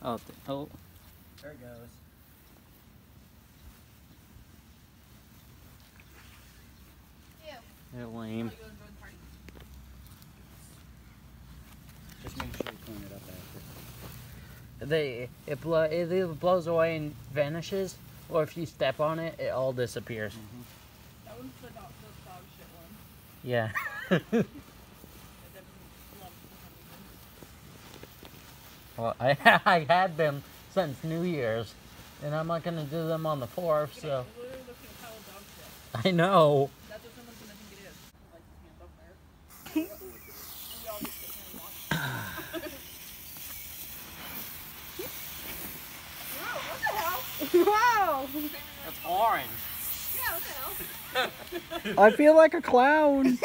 Oh, oh. There it goes. They're lame. Just make sure you clean it up after. It either blows away and vanishes, or if you step on it, it all disappears. Mm-hmm. That one's the dog shit one. Yeah. Well, I had them since New Year's, and I'm not gonna do them on the 4th, so. Literally looking at a pile of dog shit. I know. That's what someone's gonna think it is. Like his hands up there. We all just sit here and watch. Whoa, what the hell? Wow! It's orange. Yeah, what the hell? I feel like a clown.